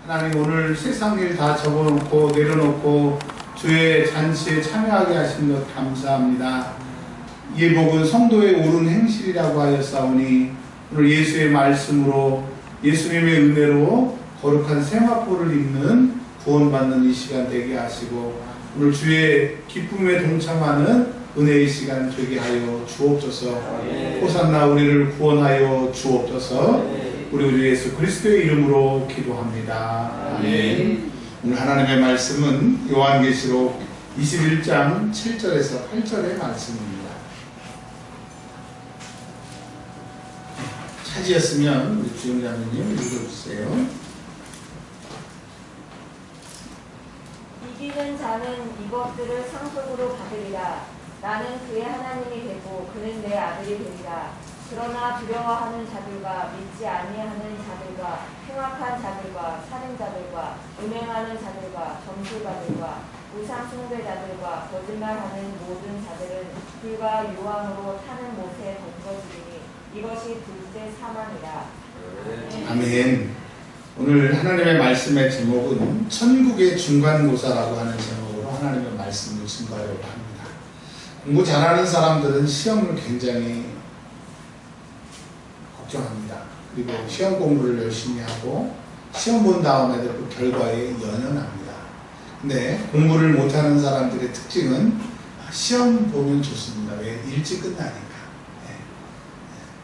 하나님 오늘 세상 일 다 접어놓고 내려놓고 주의 잔치에 참여하게 하신 것 감사합니다. 이 복은 성도의 옳은 행실이라고 하였사오니 오늘 예수의 말씀으로 예수님의 은혜로 거룩한 세마포를 입는 구원받는 이 시간 되게 하시고 오늘 주의 기쁨에 동참하는 은혜의 시간 되게 하여 주옵소서. 호산나 우리를 구원하여 주옵소서. 우리 주 예수 그리스도의 이름으로 기도합니다. 아멘. 오늘 하나님의 말씀은 요한계시록 21장 7절에서 8절의 말씀입니다. 찾으셨으면 우리 주영자매님 읽어주세요. 이기는 자는 이것들을 상속으로 받으리라. 나는 그의 하나님이 되고 그는 내 아들이 되리라. 그러나 두려워하는 자들과 믿지 아니하는 자들과 흉악한 자들과 살인자들과 음행하는 자들과 점술가들과 우상 숭배자들과 거짓말하는 모든 자들은 불과 유황으로 타는 못에 던져지리니 이것이 둘째 사망이라. 아멘. 오늘 하나님의 말씀의 제목은 천국의 중간고사라고 하는 제목으로 하나님의 말씀을 증거하려고 합니다. 공부 잘하는 사람들은 시험을 굉장히 걱정합니다. 그리고 시험 공부를 열심히 하고 시험 본 다음에도 그 결과에 연연합니다. 근데 공부를 못하는 사람들의 특징은 시험 보면 좋습니다. 왜? 일찍 끝나니까.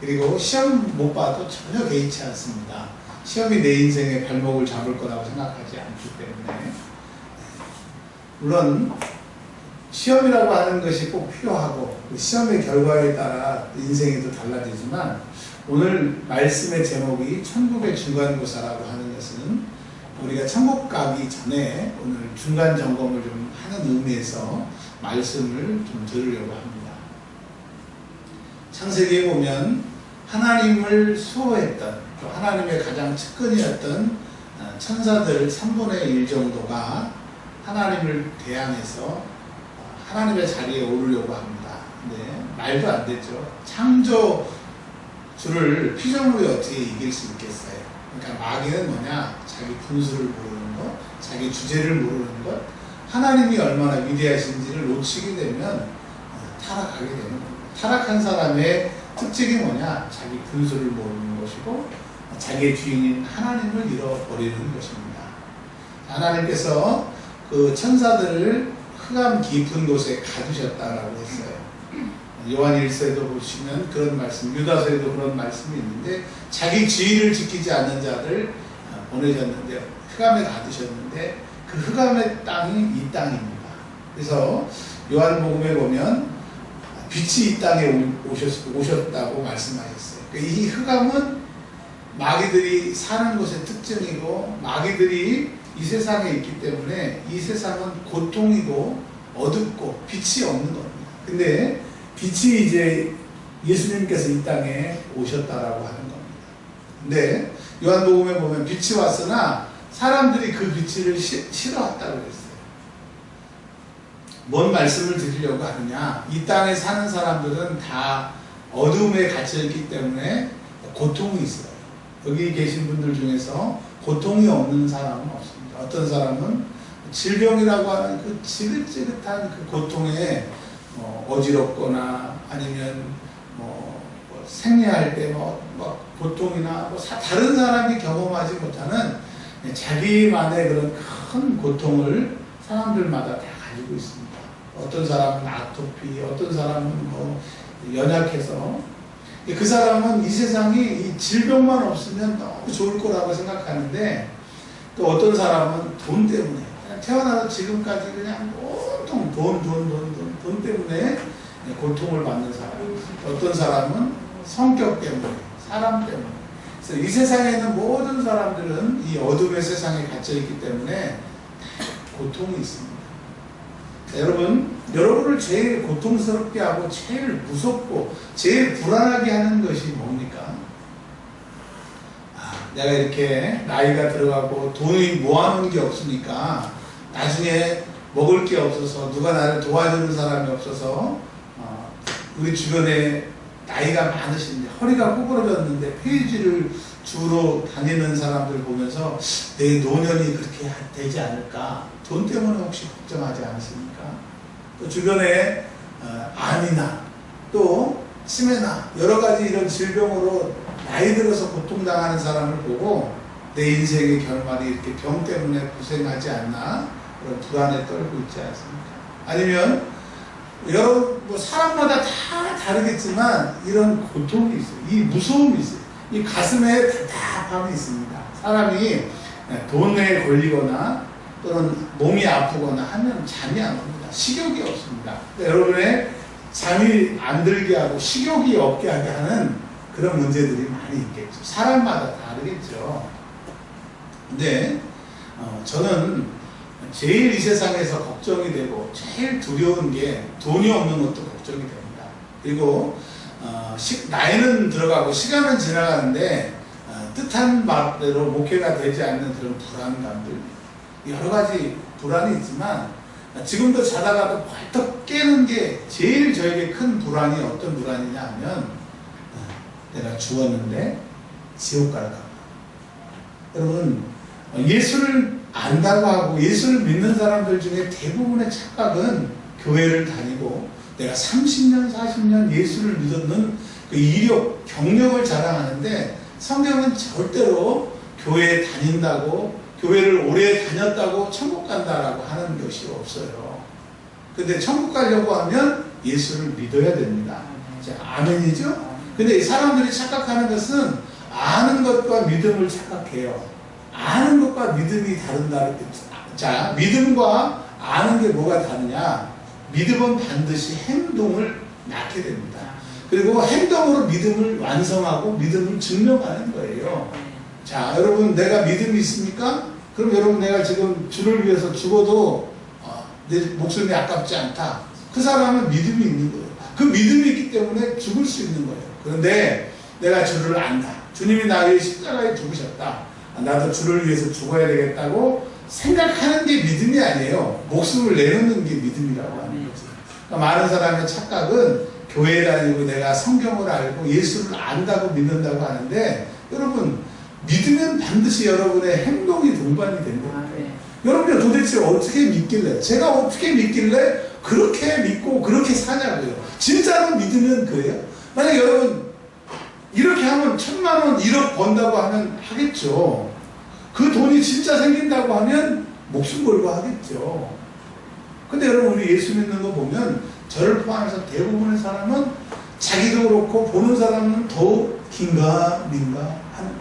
그리고 시험 못 봐도 전혀 개의치 않습니다. 시험이 내 인생의 발목을 잡을 거라고 생각하지 않기 때문에. 물론 시험이라고 하는 것이 꼭 필요하고 그 시험의 결과에 따라 인생이 또 달라지지만 오늘 말씀의 제목이 천국의 중간고사라고 하는 것은 우리가 천국 가기 전에 오늘 중간 점검을 좀 하는 의미에서 말씀을 좀 들으려고 합니다. 창세기에 보면 하나님을 수호했던 또 하나님의 가장 측근이었던 천사들 3분의 1 정도가 하나님을 대항해서 하나님의 자리에 오르려고 합니다. 근데 말도 안 되죠. 창조주를 피조물이 어떻게 이길 수 있겠어요? 그러니까 마귀는 뭐냐? 자기 분수를 모르는 것, 자기 주제를 모르는 것, 하나님이 얼마나 위대하신지를 놓치게 되면 타락하게 되는 겁니다. 타락한 사람의 특징이 뭐냐? 자기 분수를 모르는 것이고 자기의 주인인 하나님을 잃어버리는 것입니다. 하나님께서 그 천사들을 흑암 깊은 곳에 가두셨다라고 했어요. 요한 1서에도 보시면 그런 말씀, 유다서에도 그런 말씀이 있는데 자기 주의를 지키지 않는 자들 보내셨는데 흑암에 가두셨는데 그 흑암의 땅이 이 땅입니다. 그래서 요한복음에 보면 빛이 이 땅에 오셨다고 말씀하셨어요. 그러니까 이 흑암은 마귀들이 사는 곳의 특징이고 마귀들이 이 세상에 있기 때문에 이 세상은 고통이고 어둡고 빛이 없는 겁니다. 근데 빛이 이제 예수님께서 이 땅에 오셨다라고 하는 겁니다. 근데 요한복음에 보면 빛이 왔으나 사람들이 그 빛을 싫어했다고 했어요. 뭔 말씀을 드리려고 하느냐? 이 땅에 사는 사람들은 다 어둠에 갇혀있기 때문에 고통이 있어요. 여기 계신 분들 중에서 고통이 없는 사람은 없습니다. 어떤 사람은 질병이라고 하는 그 지긋지긋한 그 고통에 어지럽거나 아니면 생리할 때 고통이나 다른 사람이 경험하지 못하는 자기만의 그런 큰 고통을 사람들마다 다 가지고 있습니다. 어떤 사람은 아토피, 어떤 사람은 연약해서 그 사람은 이 세상이 이 질병만 없으면 너무 좋을 거라고 생각하는데 또 어떤 사람은 돈 때문에 그냥 태어나서 지금까지 그냥 온통 돈 때문에 고통을 받는 사람, 어떤 사람은 성격 때문에, 사람 때문에. 그래서 이 세상에 있는 모든 사람들은 이 어둠의 세상에 갇혀있기 때문에 고통이 있습니다. 여러분을 제일 고통스럽게 하고 제일 무섭고 제일 불안하게 하는 것이 뭡니까? 내가 이렇게 나이가 들어가고 돈이 모아놓은 게 없으니까 나중에 먹을 게 없어서 누가 나를 도와주는 사람이 없어서 우리 주변에 나이가 많으신데 허리가 구부러졌는데 폐유지를 주로 다니는 사람들 보면서 내 노년이 그렇게 되지 않을까? 돈 때문에 혹시 걱정하지 않으십니까? 또 주변에 암이나 또 치매나 여러 가지 이런 질병으로 나이 들어서 고통당하는 사람을 보고 내 인생의 결말이 이렇게 병 때문에 고생하지 않나 그런 불안에 떨고 있지 않습니까? 아니면 여러분 뭐 사람마다 다 다르겠지만 이런 고통이 있어요. 이 무서움이 있어요. 이 가슴에 답답함이 있습니다. 사람이 돈에 걸리거나 또는 몸이 아프거나 하면 잠이 안 옵니다. 식욕이 없습니다. 여러분의 잠이 안 들게 하고 식욕이 없게 하게 하는 그런 문제들이 많이 있겠죠. 사람마다 다르겠죠. 근데 저는 제일 이 세상에서 걱정이 되고 제일 두려운 게 돈이 없는 것도 걱정이 됩니다. 그리고 나이는 들어가고 시간은 지나가는데 뜻한 바대로 목회가 되지 않는 그런 불안감들, 여러 가지 불안이 있지만 지금도 자다가도 벌떡 깨는 게 제일 저에게 큰 불안이 어떤 불안이냐 하면 내가 죽었는데 지옥 갈까 봐. 여러분 예수를 안다고 하고 예수를 믿는 사람들 중에 대부분의 착각은 교회를 다니고 내가 30년 40년 예수를 믿었는 그 이력 경력을 자랑하는데 성경은 절대로 교회에 다닌다고 교회를 오래 다녔다고 천국 간다라고 하는 것이 없어요. 근데 천국 가려고 하면 예수를 믿어야 됩니다. 자, 아멘이죠? 근데 이 사람들이 착각하는 것은 아는 것과 믿음을 착각해요. 아는 것과 믿음이 다른다. 자, 믿음과 아는 게 뭐가 다르냐? 믿음은 반드시 행동을 낳게 됩니다. 그리고 행동으로 믿음을 완성하고 믿음을 증명하는 거예요. 자, 여러분 내가 믿음이 있습니까? 그럼 여러분 내가 지금 주를 위해서 죽어도 내 목숨이 아깝지 않다. 그 사람은 믿음이 있는 거예요. 그 믿음이 있기 때문에 죽을 수 있는 거예요. 그런데 내가 주를 안다. 주님이 나의 십자가에 죽으셨다. 나도 주를 위해서 죽어야 되겠다고 생각하는 게 믿음이 아니에요. 목숨을 내놓는 게 믿음이라고 하는 거죠. 그러니까 많은 사람의 착각은 교회에 다니고 내가 성경을 알고 예수를 안다고 믿는다고 하는데 여러분 믿으면 반드시 여러분의 행동이 동반이 된다. 여러분이 도대체 어떻게 믿길래 제가 어떻게 믿길래 그렇게 믿고 그렇게 사냐고요. 진짜로 믿으면 그래요. 만약 여러분 이렇게 하면 1000만원 1억 번다고 하면 하겠죠. 그 돈이 진짜 생긴다고 하면 목숨 걸고 하겠죠. 근데 여러분 우리 예수 믿는 거 보면 저를 포함해서 대부분의 사람은 자기도 그렇고 보는 사람은 더욱 긴가민가 하는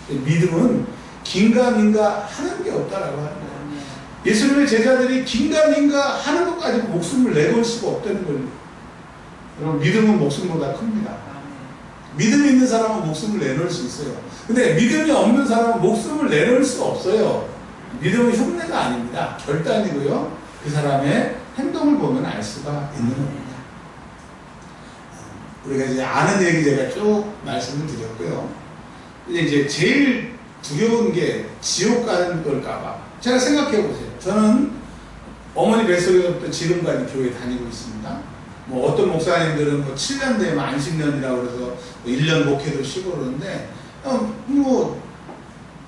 거예요. 믿음은 긴가민가 하는 게 없다라고 하는 거예요. 예수님의 제자들이 긴가민가 하는 것 가지고 목숨을 내걸 수가 없다는 거예요. 여러분 믿음은 목숨보다 큽니다. 믿음이 있는 사람은 목숨을 내놓을 수 있어요. 근데 믿음이 없는 사람은 목숨을 내놓을 수 없어요. 믿음은 흉내가 아닙니다. 결단이고요. 그 사람의 행동을 보면 알 수가 있는 겁니다. 우리가 이제 아는 얘기 제가 쭉 말씀을 드렸고요. 이제 제일 두려운 게 지옥 가는 걸까봐. 제가 생각해 보세요. 저는 어머니 뱃속에서부터 지금까지 교회 다니고 있습니다. 뭐 어떤 목사님들은 뭐 7년 되면 안식년이라고 그래서 뭐 1년 목회도 쉬고 그러는데 뭐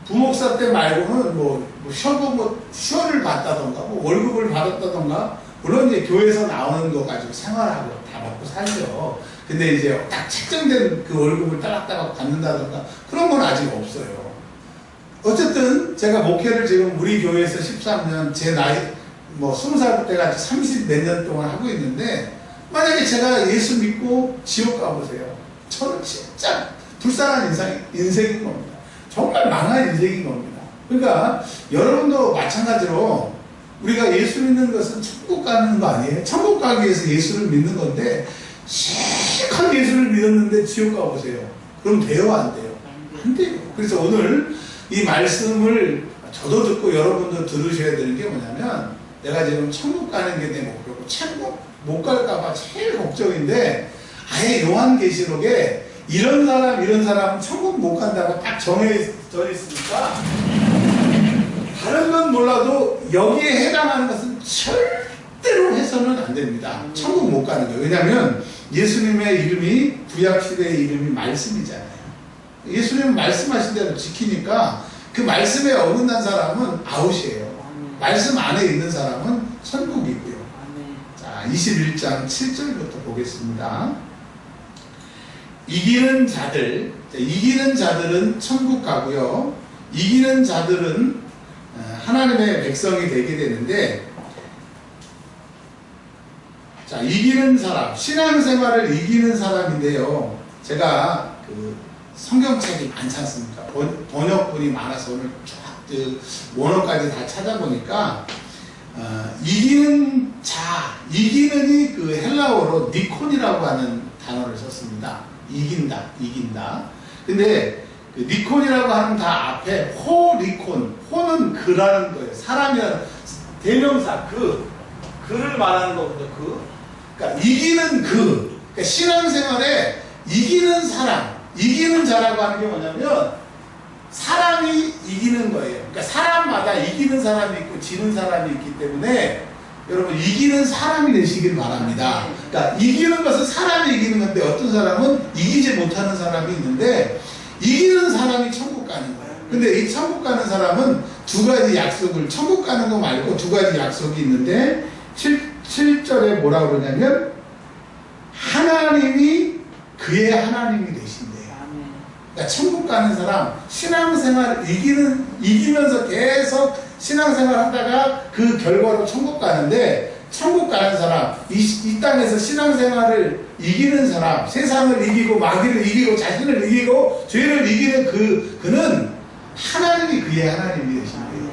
부목사 때 말고는 뭐 쉬어도 뭐 휴원을 받다던가 뭐 월급을 받았다던가 물론 이제 교회에서 나오는 거 가지고 생활하고 다 먹고 살죠. 근데 이제 딱 책정된 그 월급을 따박따박 받는다던가 그런 건 아직 없어요. 어쨌든 제가 목회를 지금 우리 교회에서 13년 제 나이 뭐 20살 때까지 30 몇 년 동안 하고 있는데 만약에 제가 예수 믿고 지옥 가보세요. 저는 진짜 불쌍한 인생인 겁니다. 정말 망한 인생인 겁니다. 그러니까 여러분도 마찬가지로 우리가 예수 믿는 것은 천국 가는 거 아니에요? 천국 가기 위해서 예수를 믿는 건데 실컷 예수를 믿었는데 지옥 가보세요. 그럼 돼요? 안 돼요? 안 돼요. 그래서 오늘 이 말씀을 저도 듣고 여러분도 들으셔야 되는 게 뭐냐면 내가 지금 천국 가는 게 내 목표고 천국 못 갈까봐 제일 걱정인데 아예 요한계시록에 이런 사람 천국 못 간다고 딱 정해져 있으니까 다른 건 몰라도 여기에 해당하는 것은 절대로 해서는 안 됩니다. 천국 못 가는 거예요. 왜냐하면 예수님의 이름이 구약시대의 이름이 말씀이잖아요. 예수님은 말씀하신 대로 지키니까 그 말씀에 어긋난 사람은 아웃이에요. 말씀 안에 있는 사람은 천국이고요. 자, 21장 7절부터 보겠습니다. 이기는 자들은 천국 가고요. 이기는 자들은 하나님의 백성이 되게 되는데, 자, 이기는 사람, 신앙생활을 이기는 사람인데요. 제가 그 성경책이 많지 않습니까? 번역본이 많아서 오늘 쫙 원어까지 다 찾아보니까 이기는 자, 이기는이 그 헬라어로 니콘이라고 하는 단어를 썼습니다. 이긴다. 근데 그 니콘이라고 하는 다 앞에 호리콘, 호는 그라는 거예요. 사람이라는 대명사 그를 말하는 거거든요. 그러니까 이기는 그러니까 신앙생활에 이기는 사람, 이기는 자라고 하는 게 뭐냐면 사람이 이기는 거예요. 그러니까 사람마다 이기는 사람이 있고 지는 사람이 있기 때문에 여러분 이기는 사람이 되시길 바랍니다. 그러니까 이기는 것은 사람이 이기는 건데 어떤 사람은 이기지 못하는 사람이 있는데 이기는 사람이 천국 가는 거예요. 근데 이 천국 가는 사람은 두 가지 약속을, 천국 가는 거 말고 두 가지 약속이 있는데 7절에 뭐라고 그러냐면 하나님이 그의 하나님이 되신대요. 그러니까 천국 가는 사람, 신앙생활 이기면서 계속 신앙생활 하다가 그 결과로 천국 가는데, 천국 가는 사람, 이 땅에서 신앙생활을 이기는 사람, 세상을 이기고 마귀를 이기고 자신을 이기고 죄를 이기는 그는 하나님이 그의 하나님이 되신대요.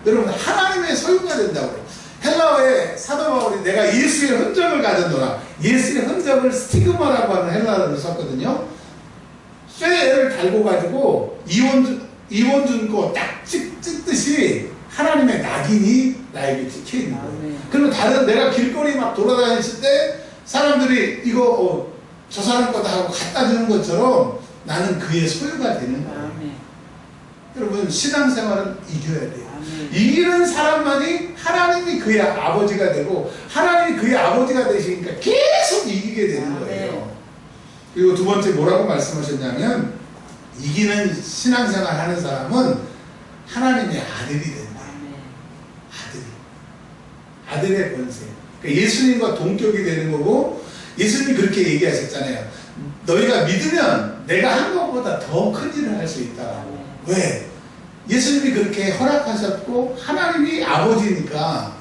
여러분 하나님의 소유가 된다고요. 헬라어에 사도 바울이 내가 예수의 흔적을 가졌노라. 예수의 흔적을 스티그마라고 하는 헬라어를 썼거든요. 쇠를 달고 가지고 이원준 거 딱 찍듯이 하나님의 낙인이 나에게 찍혀 있는 거예요. 그리고 다른 내가 길거리 막 돌아다녔을 때 사람들이 이거 저 사람 거다 하고 갖다 주는 것처럼 나는 그의 소유가 되는 거예요. 여러분 신앙생활은 이겨야 돼요. 이기는 사람만이 하나님이 그의 아버지가 되고 하나님이 그의 아버지가 되시니까 계속 이기게 되는 거예요. 그리고 두 번째 뭐라고 말씀하셨냐면 이기는 신앙생활 하는 사람은 하나님의 아들이 된다. 아들의 권세. 그러니까 예수님과 동격이 되는 거고, 예수님이 그렇게 얘기하셨잖아요. 너희가 믿으면 내가 한 것보다 더 큰 일을 할 수 있다고. 왜? 예수님이 그렇게 허락하셨고 하나님이 아버지니까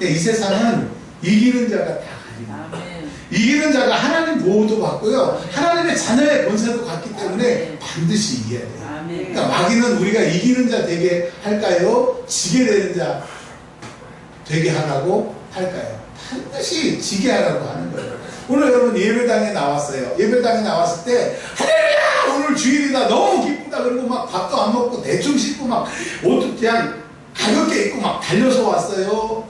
이 세상은 이기는 자가 다 가집니다. 이기는 자가 하나님 보호도 받고요, 하나님의 자녀의 권세도 갖기 때문에 반드시 이겨야 돼요. 그러니까 마귀는 우리가 이기는 자 되게 할까요? 지게 되는 자 되게 하라고 할까요? 반드시 지게 하라고 하는 거예요. 오늘 여러분 예배당에 나왔어요. 예배당에 나왔을 때 할렐루야 오늘 주일이다 너무 기쁘다 그러고 막 밥도 안 먹고 대충 씻고 막 옷도 그냥 가볍게 입고 막 달려서 왔어요.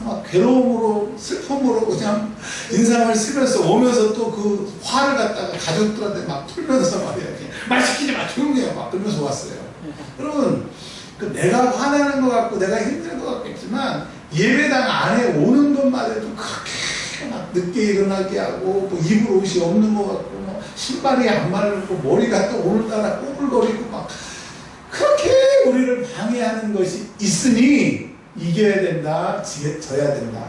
막 괴로움으로 슬픔으로 그냥 인상을 쓰면서 오면서 또 그 화를 갖다가 가족들한테 막 풀면서 말이야 말 시키지 마 조용히 해 막 그러면서 왔어요. 여러분 그 내가 화나는 것 같고 내가 힘든 것 같겠지만 예배당 안에 오는 것만 해도 그렇게 막 늦게 일어나게 하고 뭐 입을 옷이 없는 것 같고 뭐 신발이 안 마르고 머리가 또 오늘따라 꼬불거리고 막 그렇게 우리를 방해하는 것이 있으니 이겨야 된다, 져야 된다.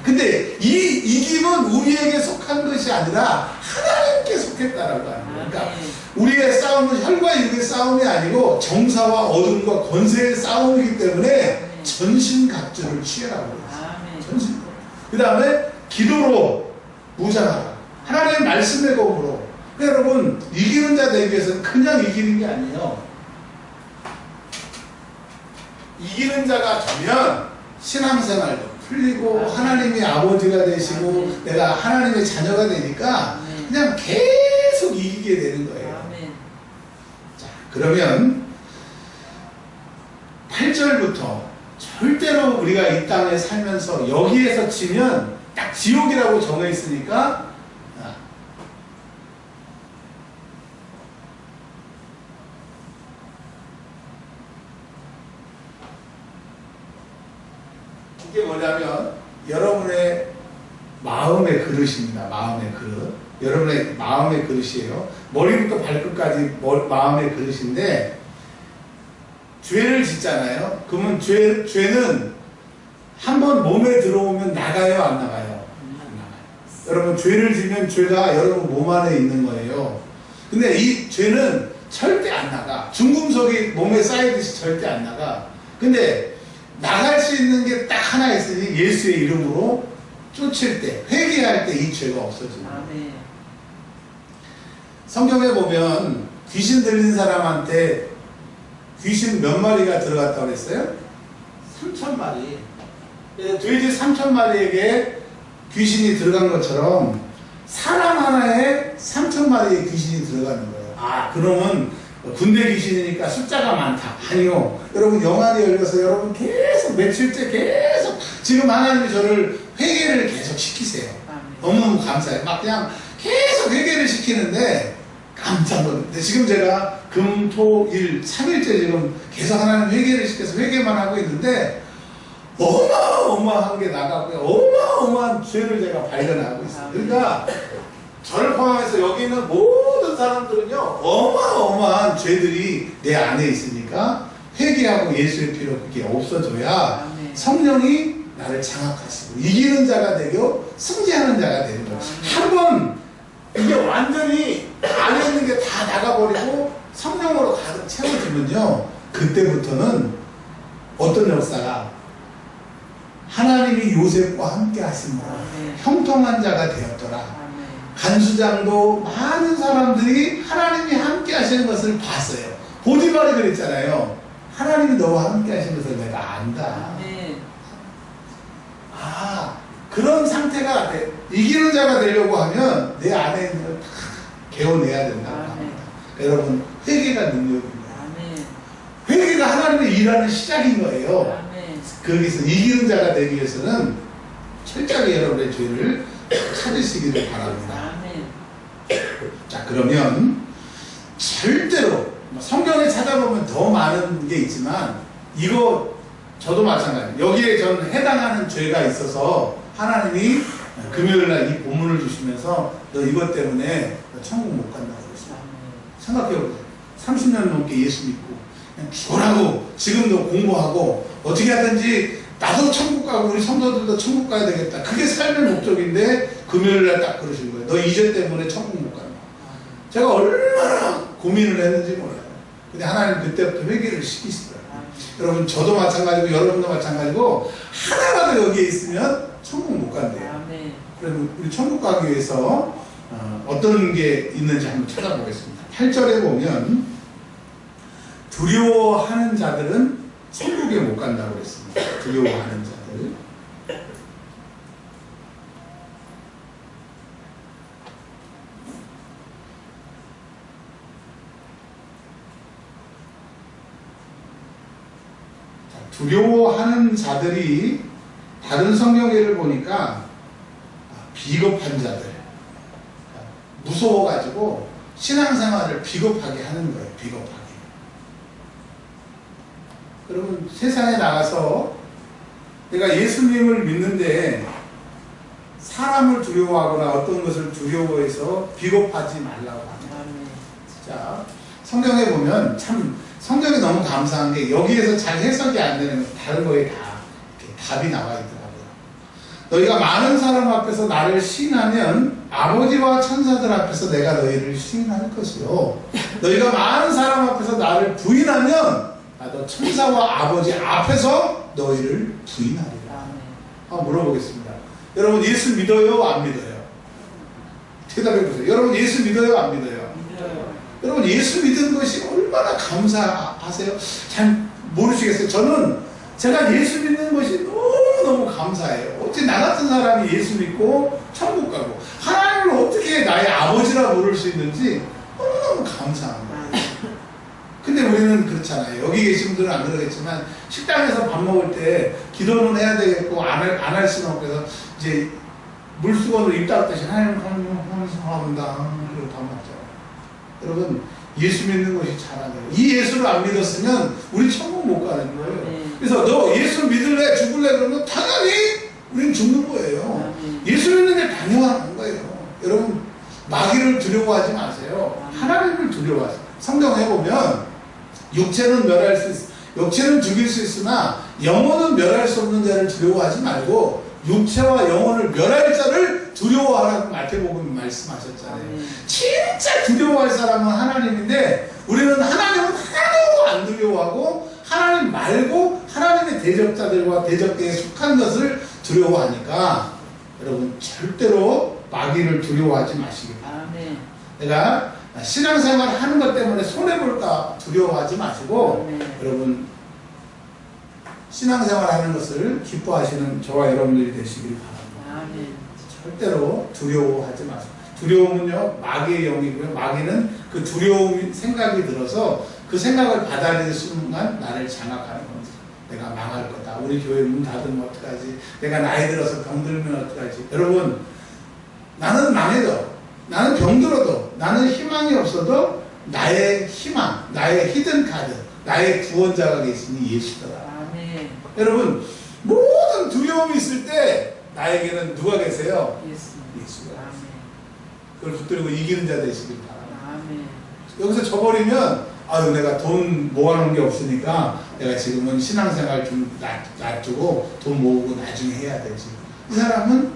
근데 이 이김은 우리에게 속한 것이 아니라 하나님께 속했다라고 하는 거예요. 그러니까 우리의 싸움은 혈과 육의 싸움이 아니고 정사와 어둠과 권세의 싸움이기 때문에 전신갑주를 취하라고 했어요. 그 다음에 기도로 무장하라. 하나님의 말씀의 검으로. 그러니까 여러분 이기는 자 되기 위해서는 그냥 이기는 게 아니에요. 이기는 자가 되면 신앙생활도 풀리고 하나님이 아버지가 되시고 내가 하나님의 자녀가 되니까 그냥 계속 이기게 되는 거예요. 자, 그러면 8절부터 절대로 우리가 이 땅에 살면서 여기에서 지면 딱 지옥이라고 정해 있으니까 이게 뭐냐면 여러분의 마음의 그릇입니다. 마음의 그릇. 여러분의 마음의 그릇이에요. 머리부터 발끝까지 마음의 그릇인데, 죄를 짓잖아요. 그러면 죄는 한번 몸에 들어오면 나가요, 안 나가요? 안 나가요. 여러분, 죄를 지면 죄가 여러분 몸 안에 있는 거예요. 근데 이 죄는 절대 안 나가. 중금속이 몸에 쌓이듯이 절대 안 나가. 근데 나갈 수 있는 게 딱 하나 있으니 예수의 이름으로 쫓을 때, 회개할 때 이 죄가 없어집니다. 아멘. 성경에 보면 귀신 들린 사람한테 귀신 몇 마리가 들어갔다고 그랬어요? 3,000마리. 돼지 3,000마리에게 귀신이 들어간 것처럼 사람 하나에 3,000마리의 귀신이 들어가는 거예요. 아, 그러면 군대 귀신이니까 숫자가 많다. 아니요. 여러분, 영안이 열려서 여러분 계속 며칠째 계속 지금 하나님이 저를 회개를 계속 시키세요. 너무너무 감사해요. 막 그냥 계속 회개를 시키는데 깜짝 놀랐는데, 지금 제가 금, 토, 일 3일째 지금 계속 하나님 회개를 시켜서 회개만 하고 있는데 어마어마한 게 나가고요. 어마어마한 죄를 제가 발견하고 있어요. 그러니까 저를 포함해서 여기 있는 모든 사람들은요, 어마어마한 죄들이 내 안에 있으니까 회개하고 예수의 피로 그게 없어져야 성령이 나를 장악하시고 이기는 자가 되고 승리하는 자가 되는 거예요. 한번 이게 완전히 안에 있는 게 다 나가버리고 성령으로 가득 채워지면요, 그때부터는 어떤 역사가, 하나님이 요셉과 함께 하심으로 형통한 자가 되었더라. 간수장도 많은 사람들이 하나님이 함께 하시는 것을 봤어요. 보디발이 그랬잖아요. 하나님이 너와 함께 하시는 것을 내가 안다. 아, 그런 상태가 돼. 이기는 자가 되려고 하면 내 안에 있는 걸 다 개어내야 된다고 합니다. 여러분, 회개가 능력입니다. 회개가 하나님의 일하는 시작인 거예요. 거기서 이기는 자가 되기 위해서는 철저하게 여러분의 죄를 찾으시기를 바랍니다. 자, 그러면 절대로 성경에 찾아보면 더 많은 게 있지만 이거 저도 마찬가지. 여기에 저는 해당하는 죄가 있어서 하나님이 금요일날 이 본문을 주시면서 너 이것 때문에 너 천국 못 간다고 그랬어요. 생각해보세요. 30년 넘게 예수 믿고 그냥 죽으라고 지금도 공부하고 어떻게 하든지 나도 천국 가고 우리 성도들도 천국 가야 되겠다. 그게 삶의 목적인데 금요일날 딱 그러신 거예요. 너 이 죄 때문에 천국 못 간다. 제가 얼마나 고민을 했는지 몰라요. 근데 하나님 그때부터 회개를 시키시더라고요. 여러분, 저도 마찬가지고 여러분도 마찬가지고 하나라도 여기에 있으면 천국 못 간대요. 그러면 우리 천국 가기 위해서 어떤 게 있는지 한번 찾아보겠습니다. 8절에 보면 두려워하는 자들은 천국에 못 간다고 그랬습니다. 두려워하는 자들. 두려워하는 자들이 다른 성경에를 보니까 비겁한 자들, 무서워가지고 신앙생활을 비겁하게 하는 거예요. 비겁하게. 여러분, 세상에 나가서 내가 예수님을 믿는데 사람을 두려워하거나 어떤 것을 두려워해서 비겁하지 말라고 합니다. 자, 성경에 보면 참 성경이 너무 감사한 게 여기에서 잘 해석이 안 되는 다른 거에 다 이렇게 답이 나와 있더라고요. 너희가 많은 사람 앞에서 나를 시인하면 아버지와 천사들 앞에서 내가 너희를 시인할 것이요. 너희가 많은 사람 앞에서 나를 부인하면 나도 천사와 아버지 앞에서 너희를 부인하리라. 한번 물어보겠습니다. 여러분, 예수 믿어요? 안 믿어요? 대답해보세요. 여러분, 예수 믿어요? 안 믿어요? 여러분, 예수 믿은 것이 얼마나 감사하세요? 잘 모르시겠어요? 저는 제가 예수 믿는 것이 너무너무 감사해요. 어떻게 나 같은 사람이 예수 믿고 천국 가고 하나님을 어떻게 나의 아버지라 부를 수 있는지 너무너무 감사한 거예요. 근데 우리는 그렇잖아요. 여기 계신 분들은 안 그러겠지만 식당에서 밥 먹을 때 기도는 해야 되겠고 안 할 수는 없고 해서 이제 물수건으로 입 닦듯이 하나님 감사합니다. 그리고 밥 먹죠. 여러분, 예수 믿는 것이 잘하네요. 이 예수를 안 믿었으면 우리 천국 못 가는 거예요. 그래서 너 예수 믿을래 죽을래 그러면 당연히 우린 죽는 거예요. 예수 믿는 게 당연한 거예요. 여러분, 마귀를 두려워하지 마세요. 하나님을 두려워하세요. 성경에 보면 육체는 멸할 수 있어. 육체는 죽일 수 있으나 영혼은 멸할 수 없는 자를 두려워하지 말고 육체와 영혼을 멸할 자를 두려워하라고 마태복음에 말씀하셨잖아요. 진짜 두려워할 사람은 하나님인데 우리는 하나님은 하나도 안 두려워하고 하나님 말고 하나님의 대적자들과 대적계에 속한 것을 두려워하니까 여러분 절대로 마귀를 두려워하지 마시기 바랍니다. 내가 신앙생활 하는 것 때문에 손해볼까 두려워하지 마시고 여러분 신앙생활 하는 것을 기뻐하시는 저와 여러분들이 되시길 바랍니다. 절대로 두려워하지 마세요. 두려움은요 마귀의 영이고요. 마귀는 그 두려움 생각이 들어서 그 생각을 받아들이는 순간 나를 장악하는 겁니다. 내가 망할 거다. 우리 교회 문 닫으면 어떡하지? 내가 나이 들어서 병들면 어떡하지? 여러분 나는 망해도 나는 병들어도 나는 희망이 없어도 나의 희망, 나의 히든 카드, 나의 구원자가 계시니 예수더라. 여러분 모든 두려움이 있을 때 나에게는 누가 계세요? 예수가. 그걸 붙들고 이기는 자 되시길 바랍니다. 여기서 져버리면 아유 내가 돈 모아놓은 게 없으니까 내가 지금은 신앙생활 좀 놔두고 돈 모으고 나중에 해야 되지. 이 사람은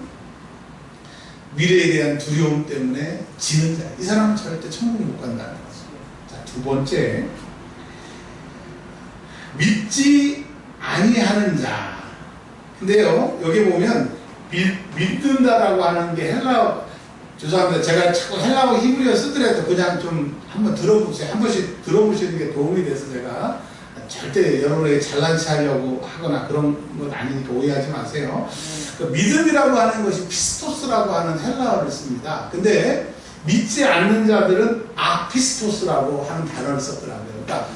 미래에 대한 두려움 때문에 지는 자야. 이 사람은 절대 천국 못 간다는 거죠. 자, 두 번째 믿지 아니하는 자. 근데요 여기 보면 믿는다라고 하는 게 헬라어, 죄송합니다. 제가 자꾸 헬라어 히브리어 쓰더라도 그냥 좀 한번 들어보세요. 한 번씩 들어보시는 게 도움이 돼서 제가 절대 여러분에게 잘난 체 하려고 하거나 그런 건 아니니까 오해하지 마세요. 그 믿음이라고 하는 것이 피스토스라고 하는 헬라어를 씁니다. 근데 믿지 않는 자들은 아피스토스라고 하는 단어를 썼더라고요. 그러니까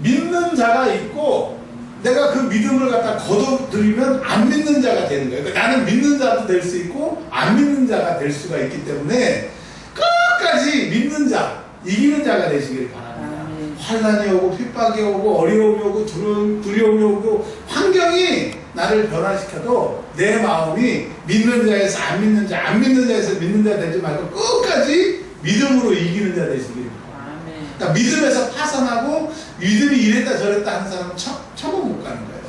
믿는 자가 있고 내가 그 믿음을 갖다 거둬들이면 안 믿는 자가 되는 거예요. 그러니까 나는 믿는 자도 될 수 있고 안 믿는 자가 될 수가 있기 때문에 끝까지 믿는 자, 이기는 자가 되시길 바랍니다. 환난이 오고 핍박이 오고 어려움이 오고 두려움이 오고 환경이 나를 변화시켜도 내 마음이 믿는 자에서 안 믿는 자, 안 믿는 자에서 믿는 자 되지 말고 끝까지 믿음으로 이기는 자 되시길 바랍니다. 그러니까 믿음에서 파산하고 믿음이 이랬다 저랬다 하는 사람은 천국 못 가는 거예요.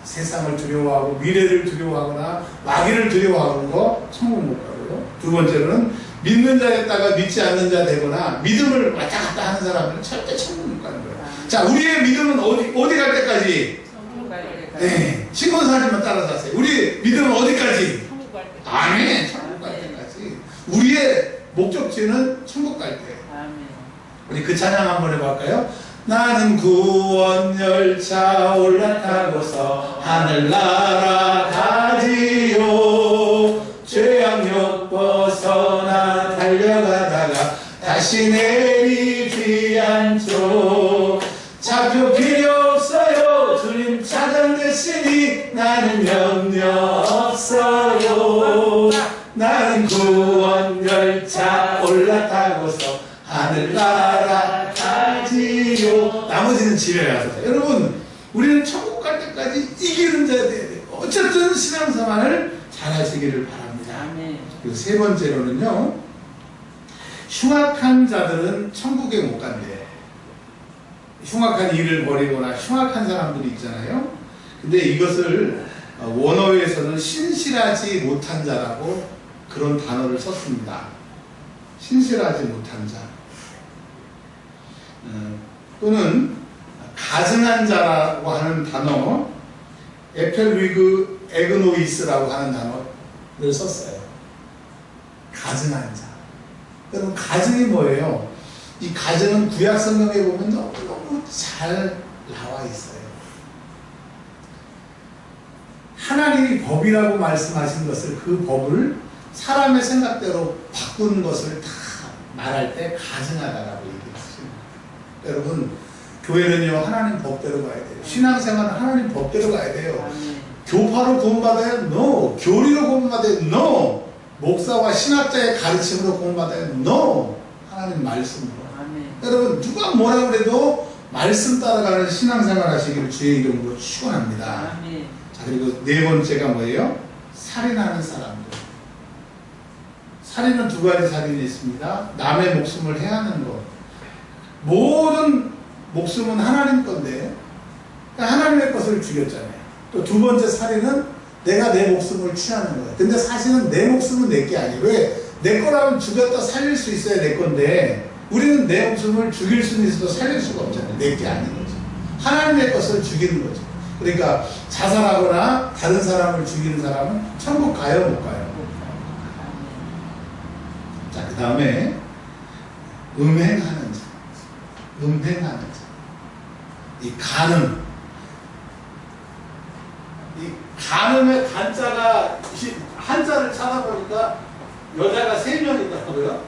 세상을 두려워하고 미래를 두려워하거나 마귀를 두려워하는 거 천국 못 가고요. 두 번째로는 믿는 자였다가 믿지 않는 자 되거나 믿음을 왔다 갔다 하는 사람들은 절대 천국 못 가는 거예요. 자, 우리의 믿음은 어디 갈 때까지? 천국 갈 때까지. 네, 신권사님만 따라서 하세요. 우리 믿음은 어디까지? 천국 갈 때까지. 아멘. 천국 갈 때까지. 우리의 목적지는 천국 갈 때. 우리 그 찬양 한번 해볼까요? 나는 구원 열차 올라타고서 하늘나라 가지요. 죄악욕 벗어나 달려가다가 다시 내리지 않죠. 차표 필요 없어요. 주님 찾아내시니 나는 염려 없어요. 나는 구원 열차 올라타고서 하늘나라 가지요. 나머지는 집에 가서. 여러분 우리는 천국 갈 때까지 이기는 자야 돼요. 어쨌든 신앙생활을 잘 하시기를 바랍니다. 그리고 세 번째로는요 흉악한 자들은 천국에 못 간대요. 흉악한 일을 벌이거나 흉악한 사람들이 있잖아요. 근데 이것을 원어에서는 신실하지 못한 자라고 그런 단어를 썼습니다. 신실하지 못한 자 또는 가증한 자라고 하는 단어 에펠위그 에그노이스라고 하는 단어를 썼어요. 가증한 자. 여러분 가증이 뭐예요? 이 가증은 구약 성경에 보면 너무너무 잘 나와 있어요. 하나님이 법이라고 말씀하신 것을 그 법을 사람의 생각대로 바꾸는 것을 다 말할 때 가증하다라고 얘기했습니다. 여러분 교회는요 하나님 법대로 가야 돼요. 신앙생활은 하나님 법대로 가야 돼요. 교파로 구원받아야 no. 교리로 구원받아야 no. 목사와 신학자의 가르침으로 구원받아야 no. 하나님 말씀으로. 여러분 누가 뭐라 그래도 말씀 따라가는 신앙생활 하시기를 주의 이름으로 축원합니다. 자 그리고 네 번째가 뭐예요? 살인하는 사람들. 살인은 두 가지 살인이 있습니다. 남의 목숨을 해하는 것. 모든 목숨은 하나님 건데 하나님의 것을 죽였잖아요. 또 두 번째 살인은 내가 내 목숨을 취하는 거예요. 근데 사실은 내 목숨은 내 게 아니에요. 왜? 내 거라면 죽였다 살릴 수 있어야 내 건데 우리는 내 목숨을 죽일 수는 있어도 살릴 수가 없잖아요. 내 게 아닌 거죠. 하나님의 것을 죽이는 거죠. 그러니까 자살하거나 다른 사람을 죽이는 사람은 천국 가요, 못 가요? 자, 그 다음에 음행하는 자. 음행하는 자. 이 간음. 이 간음의 간자가 한자를 찾아보니까 여자가 3명 있더라고요.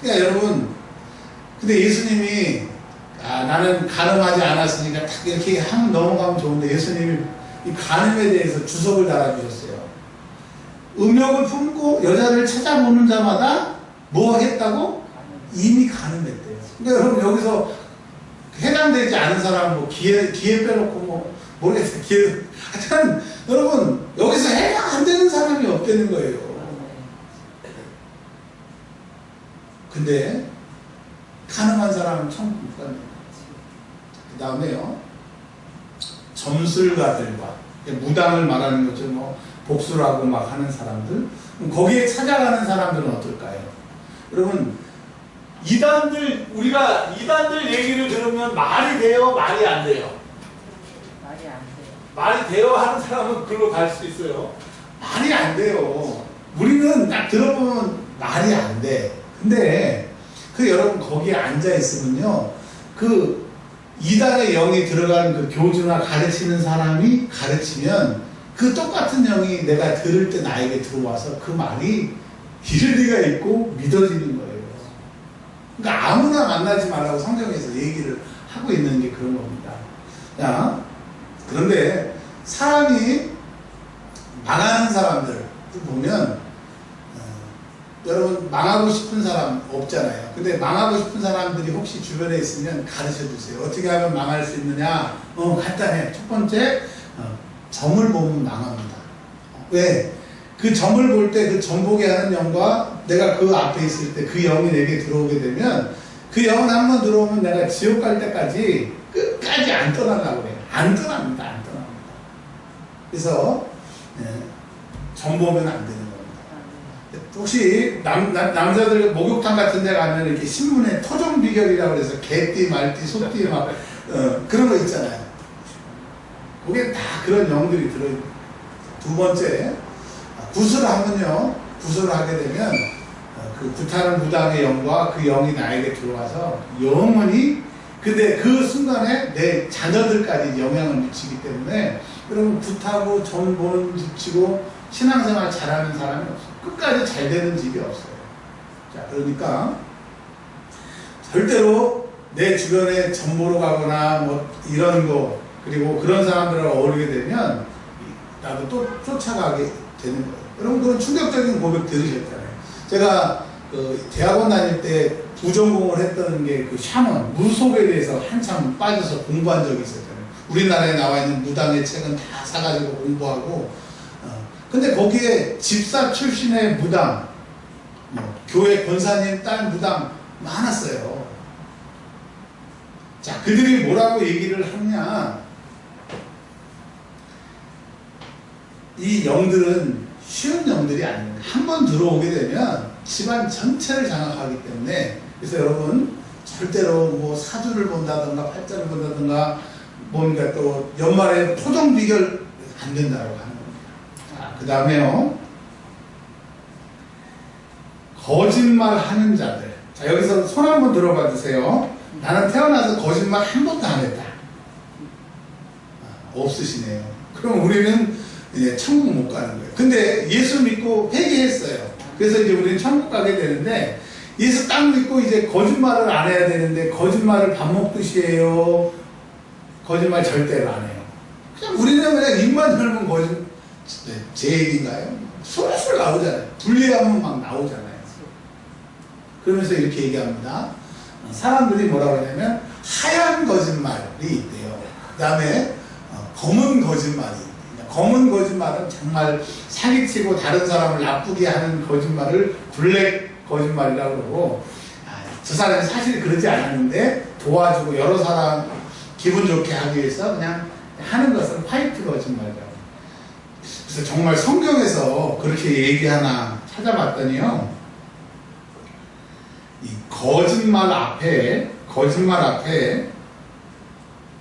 그러니까 여러분, 근데 예수님이 나는 간음하지 않았으니까 딱 이렇게 하면 넘어가면 좋은데 예수님이 이 간음에 대해서 주석을 달아주셨어요. 음욕을 품고 여자를 찾아보는 자마다 뭐 하겠다고? 이미 간음했대요. 그러니까 여러분 여기서 해당되지 않은 사람 뭐 기회 빼놓고 뭐 모르겠어요. 하여튼 여러분 여기서 해당 안 되는 사람이 없다는 거예요. 근데 간음한 사람은 천국 못 갑니다. 그 다음에요, 점술가들과 무당을 말하는 거죠. 뭐 복수를 하고 막 하는 사람들, 거기에 찾아가는 사람들은 어떨까요? 여러분 우리가 이단들 얘기를 들으면 말이 돼요, 말이 안 돼요? 말이 안 돼요. 말이 돼요 하는 사람은 그걸로 갈 수 있어요. 말이 안 돼요. 우리는 딱 들어보면 말이 안 돼. 근데 여러분 거기에 앉아 있으면요, 그 이단의 영이 들어간 그 교주나 가르치는 사람이 가르치면 그 똑같은 영이 내가 들을 때 나에게 들어와서 그 말이 일리가 있고 믿어지는 거예요. 그러니까 아무나 만나지 말라고 성경에서 얘기를 하고 있는 게 그런 겁니다. 자, 그런데 사람이 망하는 사람들 보면 여러분 망하고 싶은 사람 없잖아요. 근데 망하고 싶은 사람들이 혹시 주변에 있으면 가르쳐 주세요. 어떻게 하면 망할 수 있느냐? 간단해. 첫 번째, 점을 보면 망합니다. 왜? 그 점을 볼 때 그 점보게 하는 영과 내가 그 앞에 있을 때 그 영이 내게 들어오게 되면 그 영은 한번 들어오면 내가 지옥 갈 때까지 끝까지 안 떠나려고 해요. 안 떠납니다. 안 떠납니다. 그래서 점 보면 안 되는 겁니다. 혹시 남자들 목욕탕 같은 데 가면 이렇게 신문에 토종 비결이라고 해서 개띠, 말띠, 소띠 막 그런 거 있잖아요. 그게 다 그런 영들이 들어있는. 두 번째, 구슬을 하면요, 구슬을 하게 되면 그 구타는 무당의 영과 그 영이 나에게 들어와서 영원히, 근데 그 순간에 내 자녀들까지 영향을 미치기 때문에 여러분 굿하고 점 보는 집 치고 신앙생활 잘하는 사람이 없어요. 끝까지 잘 되는 집이 없어요. 자, 그러니까 절대로 내 주변에 점 보러 가거나 뭐 이런 거, 그리고 그런 사람들과 어울리게 되면 나도 또 쫓아가게 되는 거예요. 여러분 그런 충격적인 고백 들으셨잖아요. 제가 그 대학원 다닐 때 부전공을 했던 게 그 샤먼, 무속에 대해서 한참 빠져서 공부한 적이 있었잖아요. 우리나라에 나와 있는 무당의 책은 다 사가지고 공부하고, 근데 거기에 집사 출신의 무당, 교회 권사님 딸 무당 많았어요. 자, 그들이 뭐라고 얘기를 하냐? 이 영들은 쉬운 영들이 아닙니다. 한번 들어오게 되면 집안 전체를 장악하기 때문에, 그래서 여러분 절대로 뭐 사주를 본다든가 팔자를 본다든가 뭔가 또 연말에 토종 비결 안 된다고 하는 겁니다. 자, 그 다음에요, 거짓말 하는 자들. 자, 여기서 손 한번 들어봐 주세요. 나는 태어나서 거짓말 한 번도 안 했다. 없으시네요. 그럼 우리는 이제 천국 못 가는 거예요. 근데 예수 믿고 회개했어요. 그래서 이제 우리는 천국 가게 되는데, 예수 딱 믿고 이제 거짓말을 안 해야 되는데, 거짓말을 밥 먹듯이 해요. 거짓말 절대로 안 해요. 그냥 우리는 그냥 입만 열면 거짓말, 제 얘기인가요? 술술 나오잖아요. 분리하면 막 나오잖아요. 그러면서 이렇게 얘기합니다. 사람들이 뭐라고 하냐면 하얀 거짓말이 있대요. 그 다음에 검은 거짓말이 있대요. 검은 거짓말은 정말 사기치고 다른 사람을 나쁘게 하는 거짓말을 블랙 거짓말이라고 그러고, 저 사람이 사실 그러지 않았는데 도와주고 여러 사람 기분 좋게 하기 위해서 그냥 하는 것은 화이트 거짓말이라고. 그래서 정말 성경에서 그렇게 얘기하나 찾아봤더니요, 이 거짓말 앞에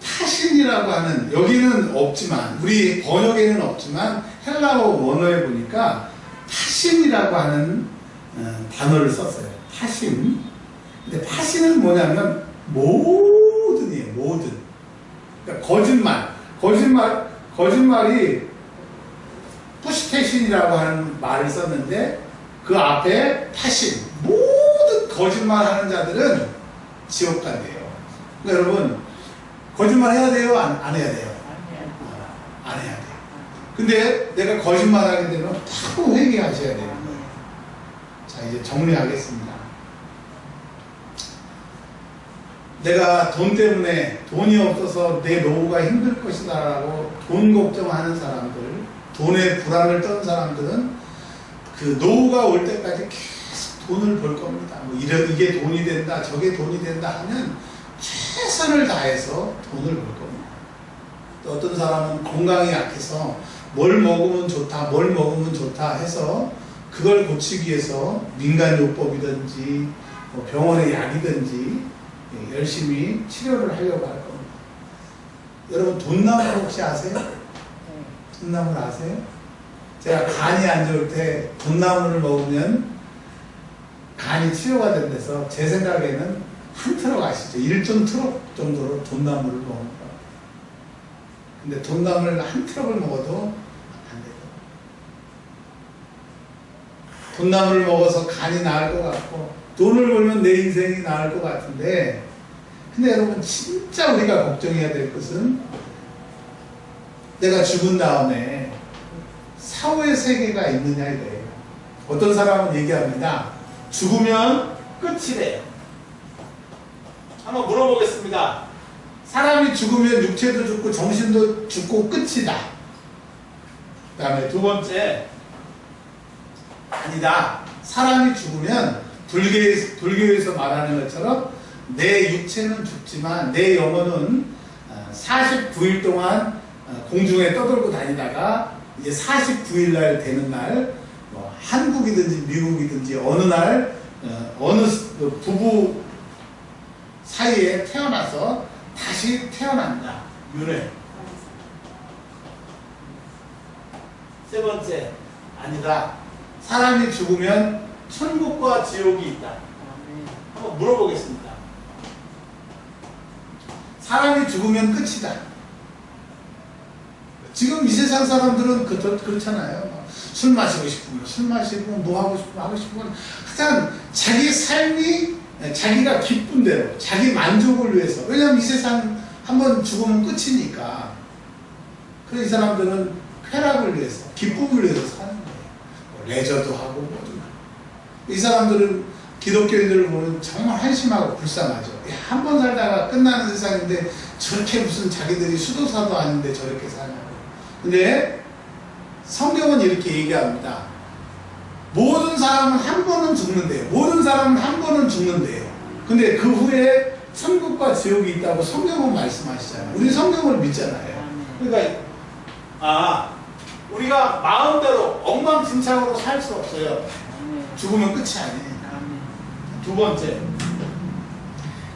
타신이라고 하는, 여기는 없지만, 우리 번역에는 없지만 헬라어 원어에 보니까 타신이라고 하는 단어를 썼어요. 타신. 근데 타신은 뭐냐면 모든이에요. 모든. 그러니까 거짓말이 푸시테신이라고 하는 말을 썼는데 그 앞에 타신, 모든 거짓말하는 자들은 지옥 간대요. 그러니까 여러분, 거짓말 해야 돼요? 안 해야 돼요? 안 해야 돼요. 근데 내가 거짓말하게 되면 바로 회개하셔야 되는 거예요. 자, 이제 정리하겠습니다. 내가 돈 때문에, 돈이 없어서 내 노후가 힘들 것이다 라고 돈 걱정하는 사람들, 돈에 불안을 떠는 사람들은 그 노후가 올 때까지 계속 돈을 벌 겁니다. 뭐 이게 돈이 된다, 저게 돈이 된다 하면 최선을 다해서 돈을 벌 겁니다. 또 어떤 사람은 건강이 약해서 뭘 먹으면 좋다 해서 그걸 고치기 위해서 민간요법이든지 뭐 병원의 약이든지 열심히 치료를 하려고 할 겁니다. 여러분, 돈나물 혹시 아세요? 돈나물 아세요? 제가 간이 안 좋을 때 돈나물을 먹으면 간이 치료가 된대서 제 생각에는 한 트럭 아시죠? 1.트럭 정도로 돈나물을 먹는 거예요. 근데 돈나물 한 트럭을 먹어도 안 돼요. 돈나물을 먹어서 간이 나을 것 같고 돈을 벌면 내 인생이 나을 것 같은데, 근데 여러분, 진짜 우리가 걱정해야 될 것은 내가 죽은 다음에 사후의 세계가 있느냐 이거예요. 어떤 사람은 얘기합니다. 죽으면 끝이래요. 한번 물어보겠습니다. 사람이 죽으면 육체도 죽고 정신도 죽고 끝이다. 그 다음에 두 번째, 아니다. 사람이 죽으면 불교에서 말하는 것처럼 내 육체는 죽지만 내 영혼은 49일 동안 공중에 떠돌고 다니다가 이제 49일 날 되는 날, 뭐 한국이든지 미국이든지 어느 날 어느 부부 사이에 태어나서 다시 태어난다. 윤회. 세 번째, 아니다. 사람이 죽으면 천국과 지옥이 있다. 한번 물어보겠습니다. 사람이 죽으면 끝이다. 지금 이 세상 사람들은 그렇잖아요. 술 마시고 싶으면 술 마시고, 뭐 하고 싶으면 하고 싶으면, 하여튼 자기 삶이 자기가 기쁜 대로, 자기 만족을 위해서. 왜냐하면 이 세상 한번 죽으면 끝이니까. 그래서 이 사람들은 쾌락을 위해서, 기쁨을 위해서 사는 거예요. 뭐 레저도 하고 뭐도. 이 사람들은 기독교인들을 보면 정말 한심하고 불쌍하죠. 한 번 살다가 끝나는 세상인데 저렇게 무슨 자기들이 수도사도 아닌데 저렇게 사냐고. 근데 성경은 이렇게 얘기합니다. 모든 사람은 한 번은 죽는데요. 모든 사람은 한 번은 죽는데요. 근데 그 후에 천국과 지옥이 있다고 성경은 말씀하시잖아요. 우리 성경을 믿잖아요. 그러니까 우리가 마음대로 엉망진창으로 살 수 없어요. 죽으면 끝이 아니에요. 두 번째,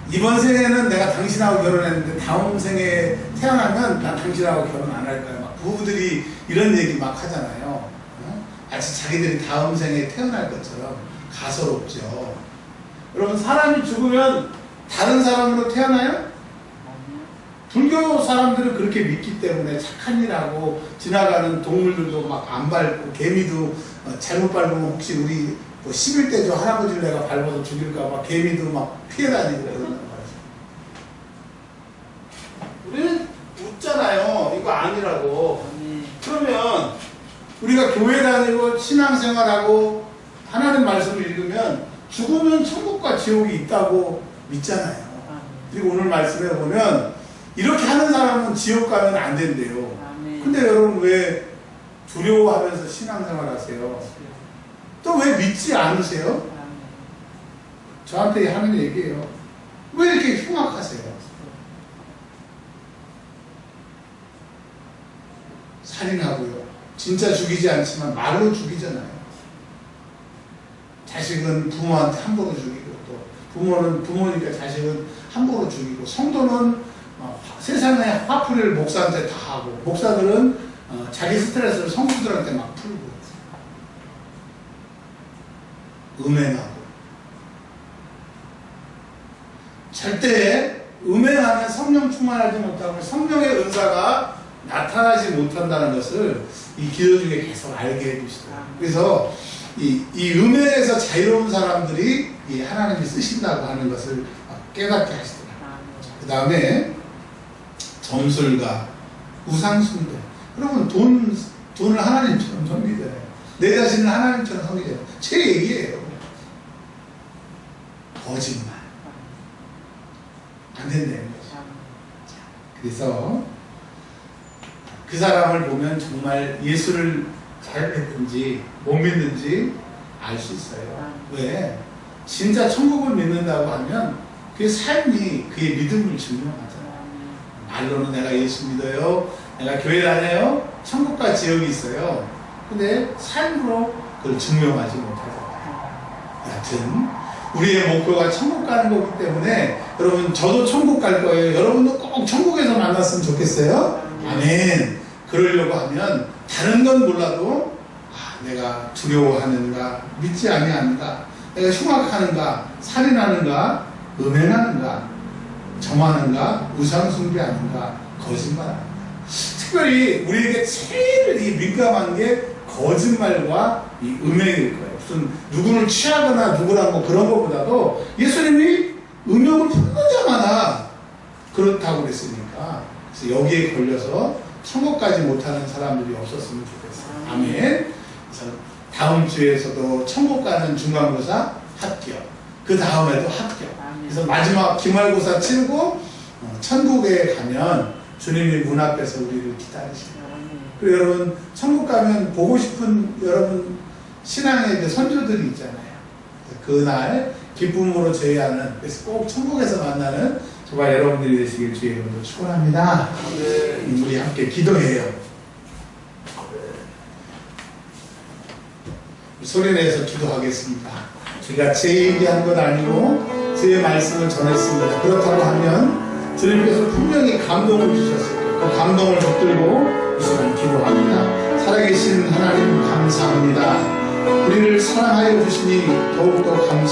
이번 생에는 내가 당신하고 결혼했는데 다음 생에 태어나면 난 당신하고 결혼 안 할 거야. 막 부부들이 이런 얘기 막 하잖아요. 마치 자기들이 다음 생에 태어날 것처럼 가소롭죠. 여러분, 사람이 죽으면 다른 사람으로 태어나요? 불교 사람들은 그렇게 믿기 때문에 착한 일하고, 지나가는 동물들도 막 안 밟고, 개미도 잘못 밟으면 혹시 우리 뭐 11대조 할아버지를 내가 밟아서 죽일까봐 개미도 막 피해 다니고 그러단 말이죠. 우리는 웃잖아요. 이거 아니라고. 그러면 우리가 교회 다니고 신앙생활하고 하나님 말씀을 읽으면 죽으면 천국과 지옥이 있다고 믿잖아요. 그리고 오늘 말씀에 보면 이렇게 하는 사람은 지옥 가면 안 된대요. 근데 여러분, 왜 두려워하면서 신앙생활 하세요? 또 왜 믿지 않으세요? 저한테 하는 얘기예요. 왜 이렇게 흉악하세요? 살인하고요. 진짜 죽이지 않지만 말로 죽이잖아요. 자식은 부모한테 함부로 죽이고, 또 부모는 부모니까 자식은 함부로 죽이고, 성도는 세상의 화풀이를 목사한테 다 하고, 목사들은 자기 스트레스를 성도들한테 막 풀고, 음행하고. 절대 음행하면 성령 충만하지 못하고 성령의 은사가 나타나지 못한다는 것을 이 기도 중에 계속 알게 해주시더라고요. 그래서 이 음행에서 자유로운 사람들이 이 하나님이 쓰신다고 하는 것을 깨닫게 하시더라고요. 그 다음에 점술가, 우상숭배. 그러면 돈을 하나님처럼 섬기잖아요. 내 자신을 하나님처럼 섬기잖아요. 제 얘기예요. 거짓말. 안 된다는 거죠. 그래서 그 사람을 보면 정말 예수를 잘 믿는지 못 믿는지 알 수 있어요. 왜? 진짜 천국을 믿는다고 하면 그의 삶이 그의 믿음을 증명하잖아요. 말로는 내가 예수 믿어요. 내가 교회 다녀요. 천국과 지역이 있어요. 근데 삶으로 그걸 증명하지 못하잖아요. 여하튼 우리의 목표가 천국 가는 거기 때문에 여러분 저도 천국 갈 거예요. 여러분도 꼭 천국에서 만났으면 좋겠어요. 아멘. 그러려고 하면 다른 건 몰라도 내가 두려워하는가, 믿지 아니하는가, 내가 흉악하는가, 살인하는가, 음행하는가, 점하는가, 우상숭배하는가, 거짓말하는가. 특별히 우리에게 제일 이 민감한 게 거짓말과 이 음행일 거예요. 무슨 누구를 취하거나 누구랑 뭐 그런 것보다도 예수님이 음욕을 품는 자마다 그렇다고 그랬으니까, 그래서 여기에 걸려서 천국까지 못하는 사람들이 없었으면 좋겠어요. 아멘. 그래서 다음 주에서도 천국 가는 중간고사 합격, 그 다음에도 합격. 그래서 마지막 기말고사 치르고 천국에 가면 주님이 문 앞에서 우리를 기다리십니다. 그리고 여러분 천국 가면 보고 싶은 여러분 신앙의 선조들이 있잖아요. 그날 기쁨으로 제의하는, 그래서 꼭 천국에서 만나는 정말 여러분들이 되시길 주의 이름으로 축원합니다. 우리 함께 기도해요. 소리내서 기도하겠습니다. 제가 제 얘기한 건 아니고 제 말씀을 전했습니다. 그렇다고 하면 주님께서 분명히 감동을 주셨을 거예요. 그 감동을 붙들고 이 시간 기도합니다. 살아계신 하나님 감사합니다. 우리를 사랑하여 주시니 더욱더 감사합니다.